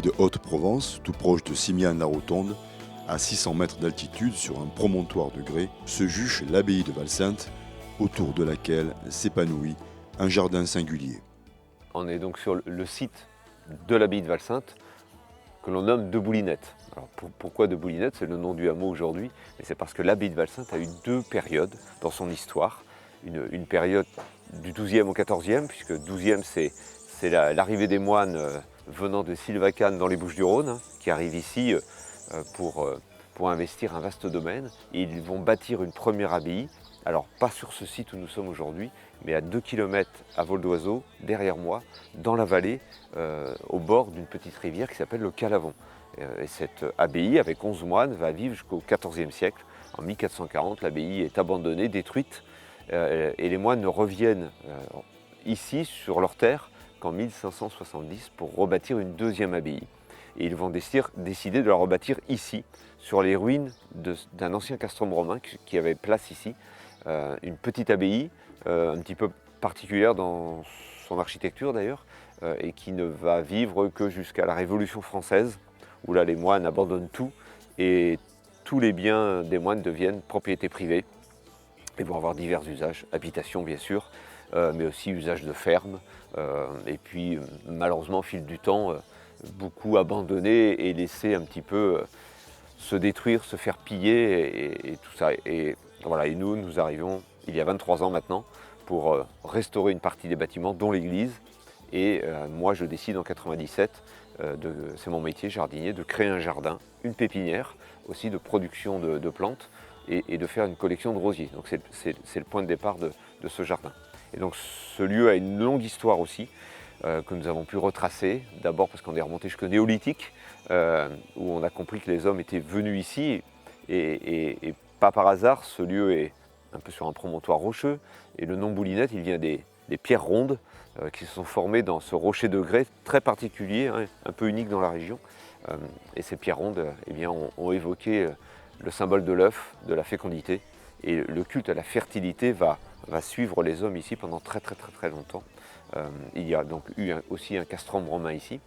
de Haute-Provence, tout proche de Simiane-la-Rotonde, à 600 mètres d'altitude sur un promontoire de grès, se juche l'abbaye de Valsainte, autour de laquelle s'épanouit un jardin singulier. On est donc sur le site de l'abbaye de Valsainte, que l'on nomme de Boulinette. Alors pourquoi de Boulinette? C'est le nom du hameau aujourd'hui, mais c'est parce que l'abbaye de Valsainte a eu deux périodes dans son histoire. Une période du XIIe au XIVe, puisque XIIe c'est l'arrivée des moines venant de Sylvacane dans les Bouches-du-Rhône, qui arrivent ici pour investir un vaste domaine. Et ils vont bâtir une première abbaye, alors pas sur ce site où nous sommes aujourd'hui, mais à 2 km à vol d'oiseau, derrière moi, dans la vallée, au bord d'une petite rivière qui s'appelle le Calavon. Et cette abbaye, avec 11 moines, va vivre jusqu'au XIVe siècle. En 1440, l'abbaye est abandonnée, détruite, et les moines reviennent ici, sur leur terre, qu'en 1570 pour rebâtir une deuxième abbaye. Et ils vont décider de la rebâtir ici, sur les ruines d'un ancien castrum romain qui avait place ici. Une petite abbaye, un petit peu particulière dans son architecture d'ailleurs, et qui ne va vivre que jusqu'à la Révolution française, où là les moines abandonnent tout, et tous les biens des moines deviennent propriété privée, et vont avoir divers usages, habitation bien sûr, mais aussi usage de ferme, et puis malheureusement au fil du temps, beaucoup abandonnés et laissés un petit peu se détruire, se faire piller et tout ça. Et voilà, et nous arrivons il y a 23 ans maintenant pour restaurer une partie des bâtiments, dont l'église. Et moi je décide en 97, c'est mon métier jardinier, de créer un jardin, une pépinière aussi de production de plantes et de faire une collection de rosiers. Donc c'est le point de départ de ce jardin. Et donc ce lieu a une longue histoire aussi, que nous avons pu retracer, d'abord parce qu'on est remonté jusqu'au néolithique, où on a compris que les hommes étaient venus ici, et pas par hasard, ce lieu est un peu sur un promontoire rocheux, et le nom Boulinette, il vient des pierres rondes qui se sont formées dans ce rocher de grès très particulier, hein, un peu unique dans la région. Et ces pierres rondes eh bien, ont évoqué le symbole de l'œuf, de la fécondité, et le culte à la fertilité va suivre les hommes ici pendant très longtemps. Il y a donc eu aussi un castrum romain ici.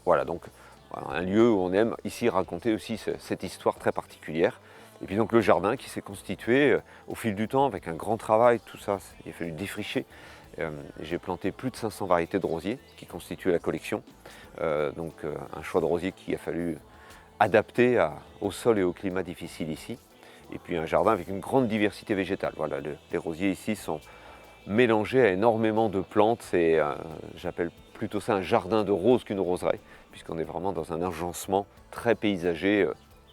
Voilà, donc un lieu où on aime ici raconter aussi cette histoire très particulière. Et puis donc le jardin qui s'est constitué au fil du temps avec un grand travail, tout ça, il a fallu défricher. J'ai planté plus de 500 variétés de rosiers qui constituaient la collection. Donc un choix de rosiers qu'il a fallu adapter au sol et au climat difficile ici. Et puis un jardin avec une grande diversité végétale. Voilà, les rosiers ici sont mélangés à énormément de plantes. J'appelle plutôt ça un jardin de roses qu'une roseraie, puisqu'on est vraiment dans un agencement très paysager,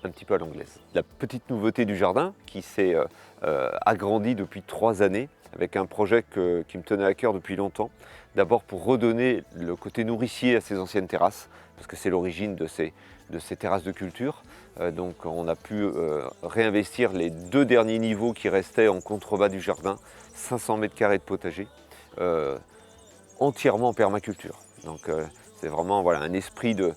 un petit peu à l'anglaise. La petite nouveauté du jardin, qui s'est agrandi depuis 3 années, avec un projet qui me tenait à cœur depuis longtemps. D'abord pour redonner le côté nourricier à ces anciennes terrasses, parce que c'est l'origine de ces terrasses de culture. Donc on a pu réinvestir les 2 derniers niveaux qui restaient en contrebas du jardin, 500 mètres carrés de potager, entièrement en permaculture. Donc c'est vraiment voilà, un esprit de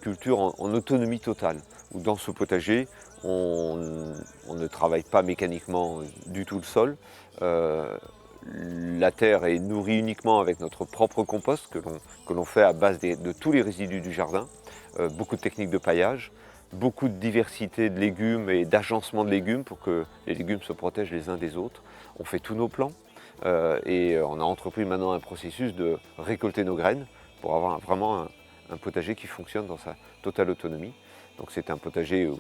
culture en autonomie totale, où dans ce potager, on ne travaille pas mécaniquement du tout le sol. La terre est nourrie uniquement avec notre propre compost que l'on fait à base de tous les résidus du jardin. Beaucoup de techniques de paillage, beaucoup de diversité de légumes et d'agencement de légumes pour que les légumes se protègent les uns des autres. On fait tous nos plants et on a entrepris maintenant un processus de récolter nos graines pour avoir vraiment un potager qui fonctionne dans sa totale autonomie. Donc c'est un potager où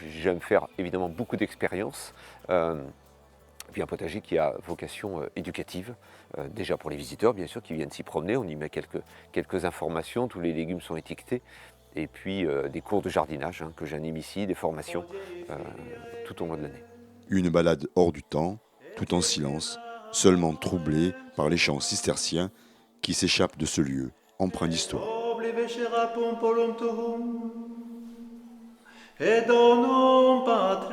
j'aime faire évidemment beaucoup d'expériences. Puis un potager qui a vocation éducative, déjà pour les visiteurs bien sûr qui viennent s'y promener, on y met quelques informations, tous les légumes sont étiquetés, et puis des cours de jardinage que j'anime ici, des formations tout au long de l'année. Une balade hors du temps, tout en silence, seulement troublée par les chants cisterciens qui s'échappent de ce lieu empreint d'histoire. Et donum Patre